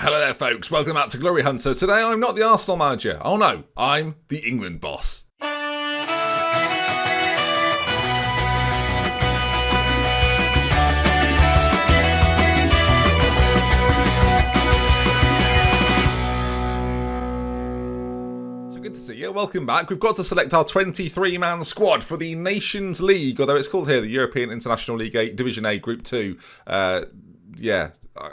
Hello there folks, welcome back to Glory Hunter. Today I'm not the Arsenal manager, oh no, I'm the England boss. Good to see you. Welcome back. We've got to select our 23-man squad for the Nations League, although it's called here the European International League 8, Division A, Group 2.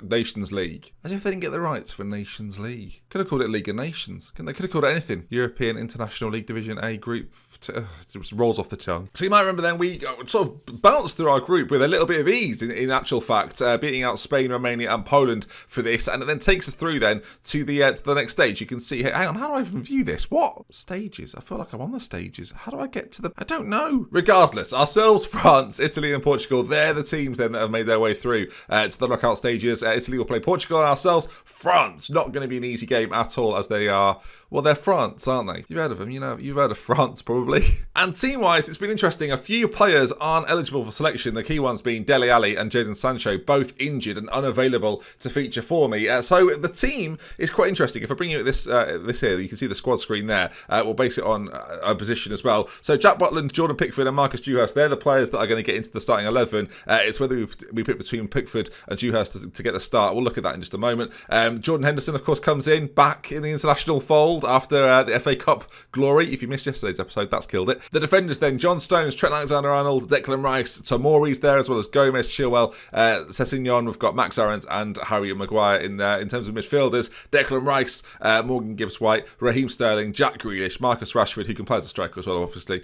Nations League. As if they didn't get the rights for Nations League. Could have called it League of Nations. They could have called it anything. European International League Division A, Group 2. It just rolls off the tongue. So you might remember then we sort of bounced through our group with a little bit of ease in actual fact, beating out Spain, Romania and Poland for this, and it then takes us through then to the next stage. You can see here, hang on, how do I even view this? What? Stages? I feel like I'm on the stages. How do I get to the... I don't know. Regardless, ourselves, France, Italy and Portugal, they're the teams then that have made their way through to the knockout stages. Italy will play Portugal and ourselves, France. Not going to be an easy game at all as they are... Well, they're France, aren't they? You've heard of them, you know. You've heard of France, probably. And team-wise, it's been interesting. A few players aren't eligible for selection. The key ones being Dele Alli and Jadon Sancho, both injured and unavailable to feature for me. So the team is quite interesting. If I bring you this here, you can see the squad screen there. We'll base it on a position as well. So Jack Butland, Jordan Pickford and Marcus Dewhurst, they're the players that are going to get into the starting 11. It's whether we pick between Pickford and Dewhurst to get the start. We'll look at that in just a moment. Jordan Henderson, of course, comes in back in the international fold after the FA Cup glory. If you missed yesterday's episode, that's killed it. The defenders then, John Stones, Trent Alexander-Arnold, Declan Rice, Tomori's there, as well as Gomez, Chilwell, Sessegnon. We've got Max Aarons and Harry Maguire in there. In terms of midfielders, Declan Rice, Morgan Gibbs-White, Raheem Sterling, Jack Grealish, Marcus Rashford, who can play as a striker as well, obviously,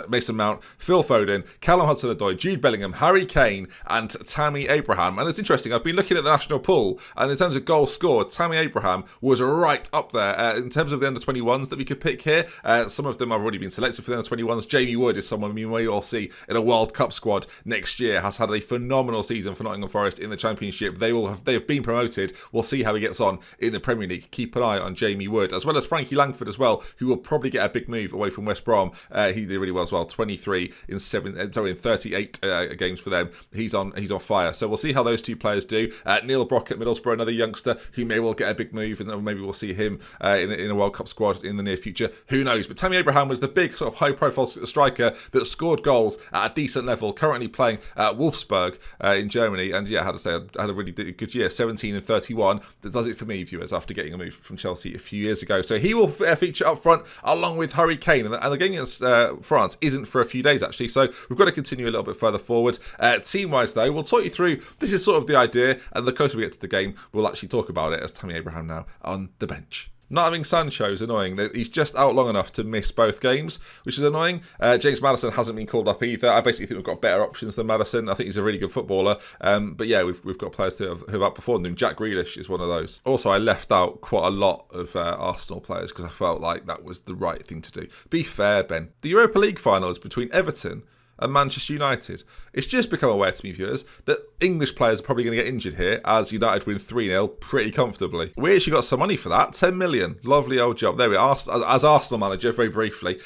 Mason Mount, Phil Foden, Callum Hudson-Odoi, Jude Bellingham, Harry Kane and Tammy Abraham. And it's interesting, I've been looking at the national pool, and in terms of goals scored, Tammy Abraham was right up there. In terms of the under-21s that we could pick here, some of them have already been selected for the under-21s. Jamie Wood is someone you may all see in a World Cup squad next year, has had a phenomenal season for Nottingham Forest in the Championship. They have been promoted. We'll see how he gets on in the Premier League. Keep an eye on Jamie Wood, as well as Frankie Langford as well, who will probably get a big move away from West Brom. He did really well as well, 23 in 38 games for them. He's on fire. So we'll see how those two players do. Neil Brock at Middlesbrough, another youngster who may well get a big move, and then maybe we'll see him in a World Cup squad in the near future. Who knows? But Tammy Abraham was the big sort of high-profile striker that scored goals at a decent level, currently playing at Wolfsburg in Germany. And yeah, I had to say, I had a really good year, 17 and 31. That does it for me, viewers, after getting a move from Chelsea a few years ago. So he will feature up front along with Harry Kane. And the game against France isn't for a few days, actually. So we've got to continue a little bit further forward. Team-wise, though, we'll talk you through, this is sort of the idea, and the closer we get to the game, we'll actually talk about it as Tammy Abraham now on the bench. Not having Sancho is annoying. He's just out long enough to miss both games, which is annoying. James Maddison hasn't been called up either. I basically think we've got better options than Maddison. I think he's a really good footballer. But yeah, we've got players who have outperformed him. Jack Grealish is one of those. Also, I left out quite a lot of Arsenal players because I felt like that was the right thing to do. Be fair, Ben. The Europa League final is between Everton and Manchester United. It's just become aware to me, viewers, that English players are probably going to get injured here as United win 3-0 pretty comfortably. We actually got some money for that, 10 million. Lovely old job. There we are. As Arsenal manager, very briefly,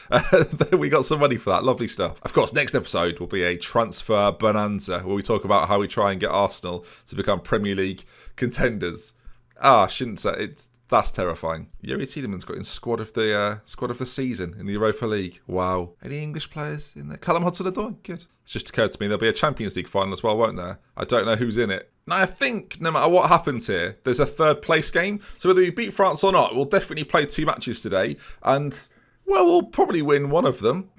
we got some money for that. Lovely stuff. Of course, next episode will be a transfer bonanza where we talk about how we try and get Arsenal to become Premier League contenders. I shouldn't say it. That's terrifying. Yuri Tielemans got in squad of the season in the Europa League. Wow. Any English players in there? Callum Hudson-Odoi. Good. It's just occurred to me there'll be a Champions League final as well, won't there? I don't know who's in it. Now, I think no matter what happens here, there's a third place game. So whether we beat France or not, we'll definitely play 2 matches today. And, well, we'll probably win one of them.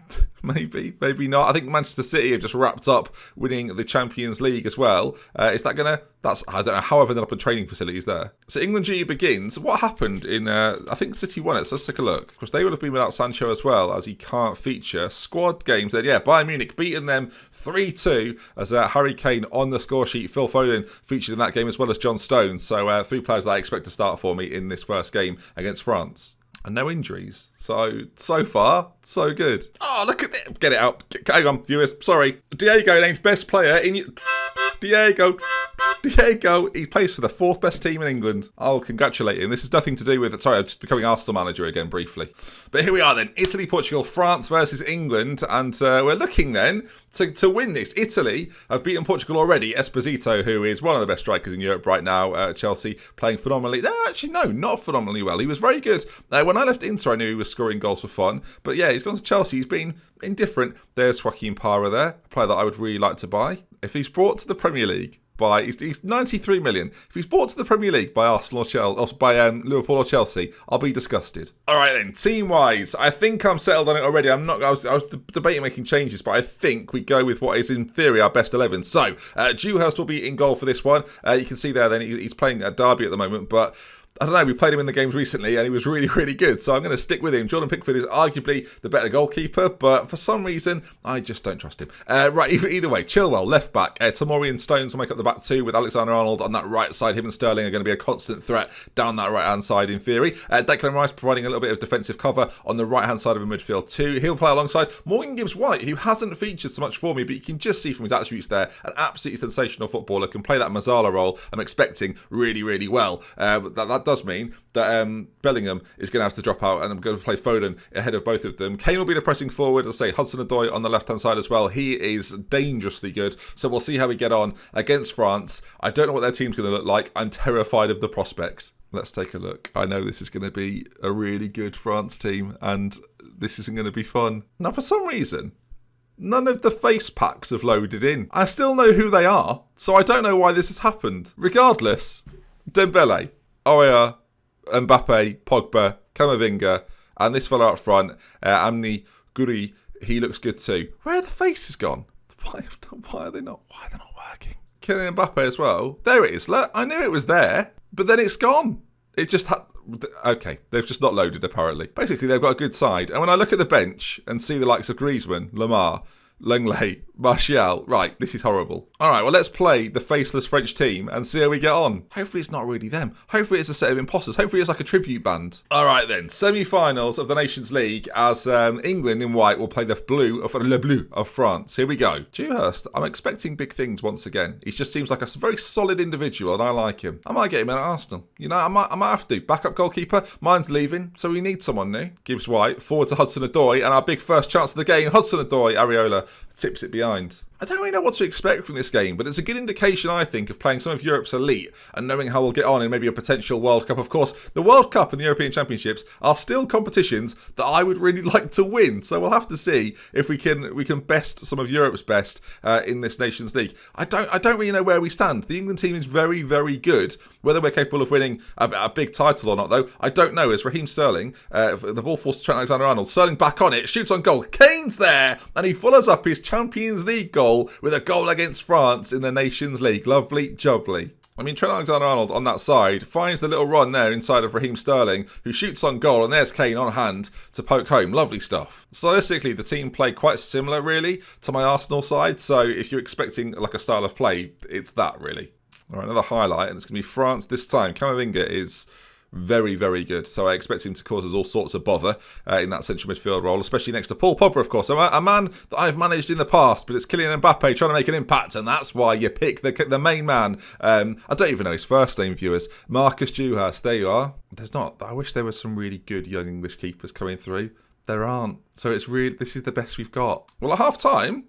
Maybe not. I think Manchester City have just wrapped up winning the Champions League as well. Is that going to... I don't know how I've ended up in training facilities there. So England GE begins. What happened in... I think City won it, so let's take a look. Of course, they would have been without Sancho as well, as he can't feature. Squad games then. Yeah, Bayern Munich beaten them 3-2 as Harry Kane on the score sheet. Phil Foden featured in that game as well as John Stones. So 3 players that I expect to start for me in this first game against France. And no injuries. So far, so good. Oh, look at that. Get it out. Hang on, viewers. Sorry. Diego named best player in... Diego. Diego, he plays for the 4th best team in England. I'll congratulate him. This has nothing to do with... Sorry, I'm just becoming Arsenal manager again briefly. But here we are then. Italy, Portugal, France versus England. And we're looking then to win this. Italy have beaten Portugal already. Esposito, who is one of the best strikers in Europe right now at Chelsea, playing phenomenally. No, actually, no, not phenomenally well. He was very good. When I left Inter, I knew he was scoring goals for fun. But yeah, he's gone to Chelsea. He's been indifferent. There's Joaquin Parra there, a player that I would really like to buy. If he's brought to the Premier League he's 93 million. If he's brought to the Premier League by Arsenal or Chelsea, or by Liverpool or Chelsea, I'll be disgusted. All right then, team-wise, I think I'm settled on it already. I was debating making changes, but I think we go with what is in theory our best 11. So, Dewhurst will be in goal for this one. You can see there then he's playing at Derby at the moment, but I don't know, we played him in the games recently and he was really, really good. So I'm going to stick with him. Jordan Pickford is arguably the better goalkeeper, but for some reason, I just don't trust him. Right, either way, Chilwell, left back. Tomori and Stones will make up the back two with Alexander-Arnold on that right side. Him and Sterling are going to be a constant threat down that right-hand side in theory. Declan Rice providing a little bit of defensive cover on the right-hand side of a midfield too. He'll play alongside Morgan Gibbs-White, who hasn't featured so much for me, but you can just see from his attributes there, an absolutely sensational footballer, can play that Mazzala role. I'm expecting really, really well. That does mean that Bellingham is going to have to drop out, and I'm going to play Foden ahead of both of them. Kane will be the pressing forward. As I say, Hudson-Odoi on the left-hand side as well. He is dangerously good, so we'll see how we get on against France. I don't know what their team's going to look like. I'm terrified of the prospect. Let's take a look. I know this is going to be a really good France team, and this isn't going to be fun. Now, for some reason, none of the face packs have loaded in. I still know who they are, so I don't know why this has happened. Regardless, Dembele, Aurier, Mbappe, Pogba, Camavinga, and this fella up front, Amni Guri, he looks good too. Where are the faces gone? Why are they not working? Kylian Mbappe as well. There it is. Look, I knew it was there, but then it's gone. It just had... Okay, they've just not loaded apparently. Basically, they've got a good side. And when I look at the bench and see the likes of Griezmann, Lamar, Lenglet, Martial. Right, this is horrible. All right, well, let's play the faceless French team and see how we get on. Hopefully it's not really them. Hopefully it's a set of imposters. Hopefully it's like a tribute band. All right, then. Semi-finals of the Nations League as England in white will play the Le Bleu of France. Here we go. Dewhurst, I'm expecting big things once again. He just seems like a very solid individual and I like him. I might get him in at Arsenal. You know, I might have to. Backup goalkeeper. Mine's leaving, so we need someone new. Gibbs-White, forward to Hudson-Odoi, and our big first chance of the game, Hudson-Odoi, Areola tips it behind. I don't really know what to expect from this game, but it's a good indication, I think, of playing some of Europe's elite and knowing how we'll get on in maybe a potential World Cup. Of course, the World Cup and the European Championships are still competitions that I would really like to win. So we'll have to see if we can best some of Europe's best in this Nations League. I don't really know where we stand. The England team is very, very good. Whether we're capable of winning a big title or not, though, I don't know. As Raheem Sterling, the ball falls to Trent Alexander-Arnold. Sterling back on it, shoots on goal. Kane's there, and he follows up his Champions League goal with a goal against France in the Nations League. Lovely jubbly. I mean, Trent Alexander-Arnold on that side finds the little run there inside of Raheem Sterling, who shoots on goal, and there's Kane on hand to poke home. Lovely stuff. Stylistically, the team play quite similar, really, to my Arsenal side, so if you're expecting like a style of play, it's that, really. All right, another highlight, and it's going to be France this time. Camavinga is very, very good. So I expect him to cause us all sorts of bother in that central midfield role, especially next to Paul Pogba, of course. A man that I've managed in the past, but it's Kylian Mbappe trying to make an impact, and that's why you pick the main man. I don't even know his first name, viewers. Marcus Dewhurst, there you are. I wish there were some really good young English keepers coming through. There aren't. So this is the best we've got. Well, at half-time,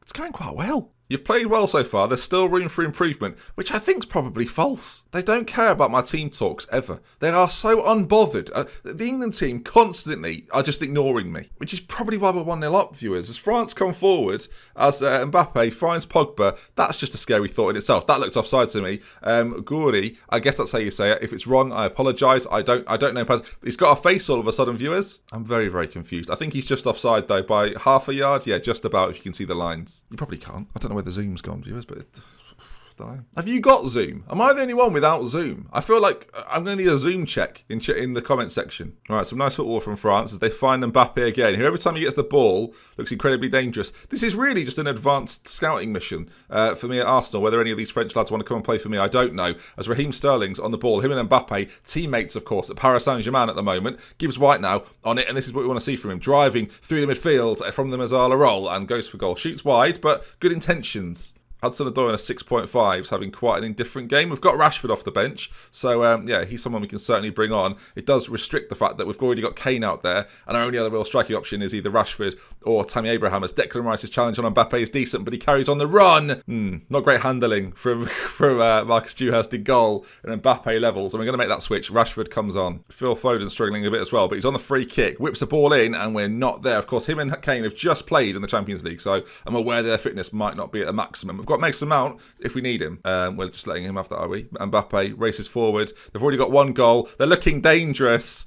it's going quite well. You've played well so far. There's still room for improvement, which I think is probably false. They don't care about my team talks ever. They are so unbothered. The England team constantly are just ignoring me, which is probably why we're 1-0 up, viewers. As France come forward, as Mbappe finds Pogba, that's just a scary thought in itself. That looked offside to me. Guri, I guess that's how you say it. If it's wrong, I apologise. I don't know. He's got a face all of a sudden, viewers. I'm very, very confused. I think he's just offside, though, by half a yard. Yeah, just about, if you can see the lines. You probably can't. I don't know where the zoom's gone, viewers, but I don't know. Have you got Zoom? Am I the only one without Zoom? I feel like I'm going to need a Zoom check in the comment section. All right, some nice football from France as they find Mbappe again, who every time he gets the ball looks incredibly dangerous. This is really just an advanced scouting mission for me at Arsenal. Whether any of these French lads want to come and play for me, I don't know. As Raheem Sterling's on the ball, him and Mbappe, teammates, of course, at Paris Saint-Germain at the moment. Gibbs-White now on it, and this is what we want to see from him. Driving through the midfield from the Mazzala roll and goes for goal. Shoots wide, but good intentions. Hudson-Odoi in a 6.5 is having quite an indifferent game. We've got Rashford off the bench, so yeah, he's someone we can certainly bring on. It does restrict the fact that we've already got Kane out there, and our only other real striking option is either Rashford or Tammy Abraham, as Declan Rice's challenge on Mbappe is decent, but he carries on the run. Not great handling from Marcus Dewhurst in goal, and Mbappe levels, and we're going to make that switch. Rashford comes on. Phil Foden struggling a bit as well, but he's on the free kick, whips the ball in, and we're not there. Of course, him and Kane have just played in the Champions League, so I'm aware their fitness might not be at the maximum. We've got Mason Mount if we need him. We're just letting him have that, are we? Mbappe races forward. They've already got one goal. They're looking dangerous.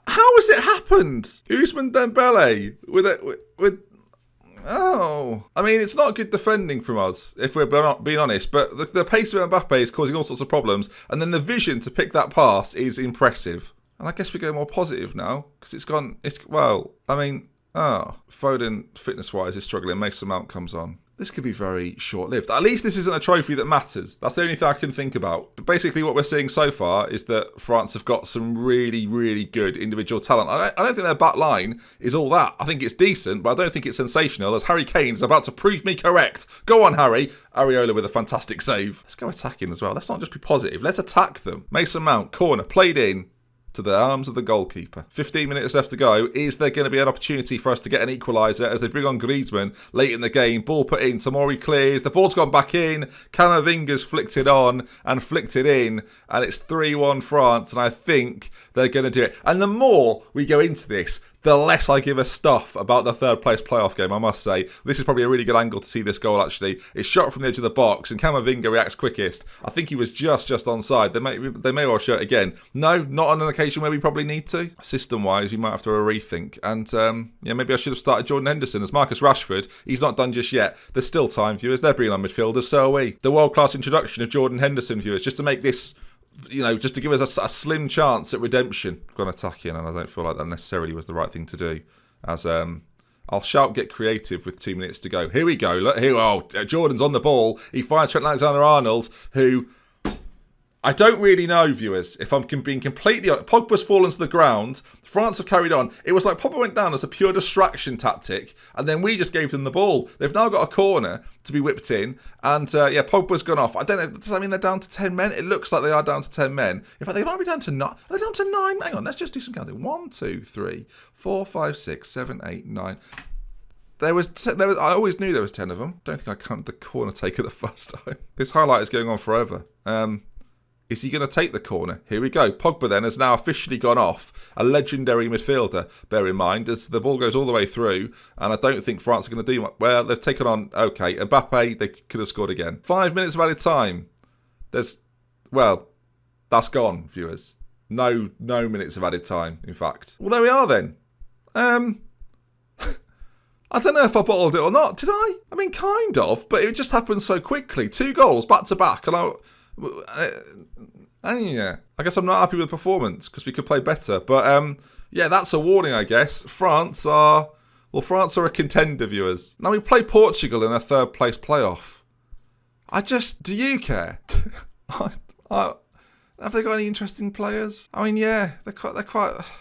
How has it happened? Ousmane Dembele with oh, I mean, it's not good defending from us, if we're being honest, but the pace of Mbappe is causing all sorts of problems, and then the vision to pick that pass is impressive. And I guess we go more positive now, because Foden, fitness-wise, is struggling. Mason Mount comes on. This could be very short-lived. At least this isn't a trophy that matters. That's the only thing I can think about. But basically, what we're seeing so far is that France have got some really, really good individual talent. I don't think their back line is all that. I think it's decent, but I don't think it's sensational, as Harry Kane is about to prove me correct. Go on, Harry. Areola with a fantastic save. Let's go attacking as well. Let's not just be positive. Let's attack them. Mason Mount, corner, played in to the arms of the goalkeeper. 15 minutes left to go. Is there going to be an opportunity for us to get an equaliser as they bring on Griezmann late in the game? Ball put in. Tomori clears. The ball's gone back in. Camavinga's flicked it on and flicked it in. And it's 3-1 France. And I think they're going to do it. And the more we go into this, the less I give a stuff about the third place playoff game, I must say. This is probably a really good angle to see this goal, actually. It's shot from the edge of the box, and Camavinga reacts quickest. I think he was just onside. They may well show it again. No, not on an occasion where we probably need to. System-wise, we might have to have a rethink. And, maybe I should have started Jordan Henderson as Marcus Rashford. He's not done just yet. There's still time, viewers. They're bringing on midfielders, so are we. The world-class introduction of Jordan Henderson, viewers, just to make this, just to give us a slim chance at redemption. I've gone attacking, and I don't feel like that necessarily was the right thing to do. As I'll shout, get creative with 2 minutes to go. Here we go. Look, Jordan's on the ball. He finds Trent Alexander-Arnold, who I don't really know, viewers, if I'm being completely honest. Pogba's fallen to the ground. France have carried on. It was like Pogba went down as a pure distraction tactic, and then we just gave them the ball. They've now got a corner to be whipped in, and Pogba's gone off. I don't know, does that mean they're down to 10 men? It looks like they are down to 10 men. In fact, they might be down to 9. Are they down to 9? Hang on, let's just do some counting. 1, 2, 3, 4, 5, 6, 7, 8, 9. There was I always knew there was 10 of them. Don't think I counted the corner taker the first time. This highlight is going on forever. Is he going to take the corner? Here we go. Pogba then has now officially gone off. A legendary midfielder, bear in mind, as the ball goes all the way through. And I don't think France are going to do much. Well, they've taken on, Mbappe, they could have scored again. 5 minutes of added time. That's gone, viewers. No minutes of added time, in fact. Well, there we are then. I don't know if I bottled it or not. Did I? I mean, kind of, but it just happened so quickly. 2 goals back to back, and I guess I'm not happy with the performance because we could play better. But that's a warning, I guess. France are a contender, viewers. Now we play Portugal in a third place playoff. Do you care? Have they got any interesting players? I mean, yeah, they're quite.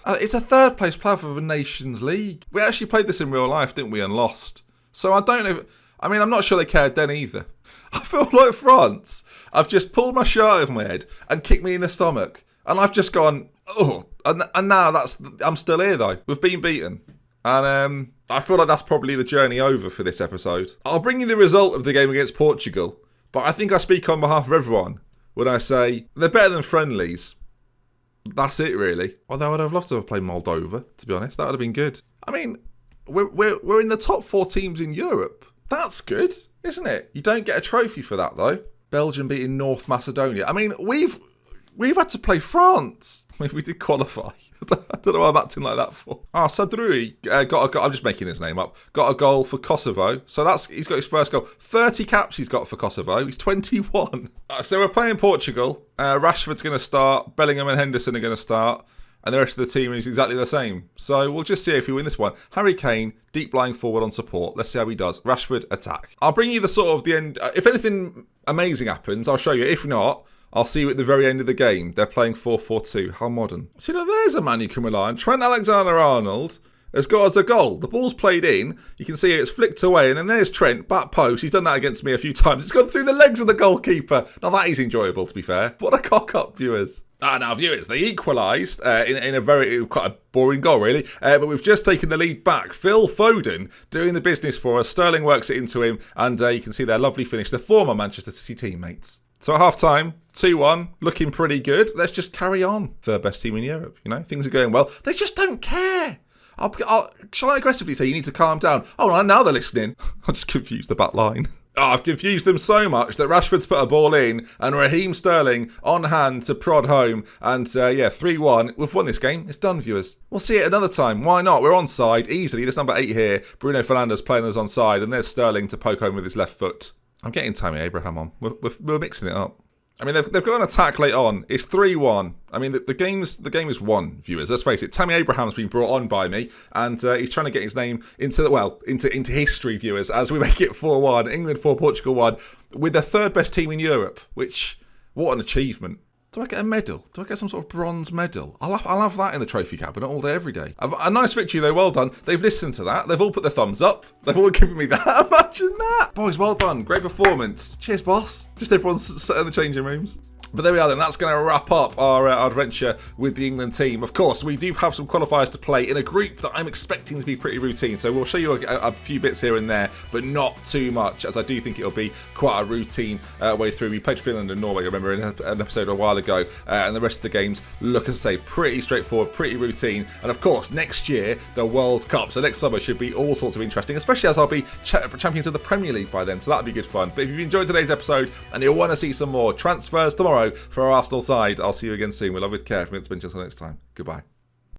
It's a third place playoff of a Nations League. We actually played this in real life, didn't we, and lost. So I don't know. I'm not sure they cared then either. I feel like France have just pulled my shirt over my head and kicked me in the stomach. And I've just gone, oh. And now I'm still here, though. We've been beaten. And I feel like that's probably the journey over for this episode. I'll bring you the result of the game against Portugal. But I think I speak on behalf of everyone when I say they're better than friendlies. That's it, really. Although I'd have loved to have played Moldova, to be honest. That would have been good. I mean, we're in the top 4 teams in Europe. That's good, isn't it? You don't get a trophy for that, though. Belgium beating North Macedonia. I mean, we've had to play France. I mean, we did qualify. I don't know why I'm acting like that for. Sadrui got a goal. I'm just making his name up. Got a goal for Kosovo. So he's got his first goal. 30 caps he's got for Kosovo. He's 21. So we're playing Portugal. Rashford's going to start. Bellingham and Henderson are going to start. And the rest of the team is exactly the same. So we'll just see if we win this one. Harry Kane, deep lying forward on support. Let's see how he does. Rashford, attack. I'll bring you the end. If anything amazing happens, I'll show you. If not, I'll see you at the very end of the game. They're playing 4-4-2. How modern. See, now there's a man you can rely on. Trent Alexander-Arnold has got us a goal. The ball's played in. You can see it's flicked away. And then there's Trent, back post. He's done that against me a few times. It's gone through the legs of the goalkeeper. Now, that is enjoyable, to be fair. What a cock-up, viewers. Now, viewers, they equalised in a very, quite a boring goal, really. But we've just taken the lead back. Phil Foden doing the business for us. Sterling works it into him. And you can see their lovely finish. The former Manchester City teammates. So at half-time, 2-1, looking pretty good. Let's just carry on. Third best team in Europe, you know. Things are going well. They just don't care. Shall I aggressively say you need to calm down? Oh, now they're listening. I just confused the back line. I've confused them so much that Rashford's put a ball in and Raheem Sterling on hand to prod home. And 3-1. We've won this game. It's done, viewers. We'll see it another time. Why not? We're onside easily. There's number 8 here. Bruno Fernandes playing us onside. And there's Sterling to poke home with his left foot. I'm getting Tammy Abraham on. We're mixing it up. I mean, they've got an attack late on. It's 3-1. I mean, the game is won, viewers. Let's face it. Tammy Abraham's been brought on by me, and he's trying to get his name into history, viewers, as we make it 4-1. England 4, Portugal 1, with the third best team in Europe. Which, what an achievement! Do I get a medal? Do I get some sort of bronze medal? I'll have that in the trophy cabinet all day, every day. A nice victory, though. Well done. They've listened to that. They've all put their thumbs up. They've all given me that. Imagine that. Boys, well done. Great performance. Cheers, boss. Just everyone's sat in the changing rooms. But there we are then, that's going to wrap up our adventure with the England team. Of course, we do have some qualifiers to play in a group that I'm expecting to be pretty routine. So we'll show you a few bits here and there, but not too much, as I do think it'll be quite a routine way through. We played Finland and Norway, I remember, in an episode a while ago. And the rest of the games look, as I say, pretty straightforward, pretty routine. And of course, next year, the World Cup. So next summer should be all sorts of interesting, especially as I'll be champions of the Premier League by then. So that'll be good fun. But if you've enjoyed today's episode and you'll want to see some more transfers tomorrow for our Arsenal side, I'll see you again soon. We love with care. From DoctorBenjyFM. Until next time. Goodbye.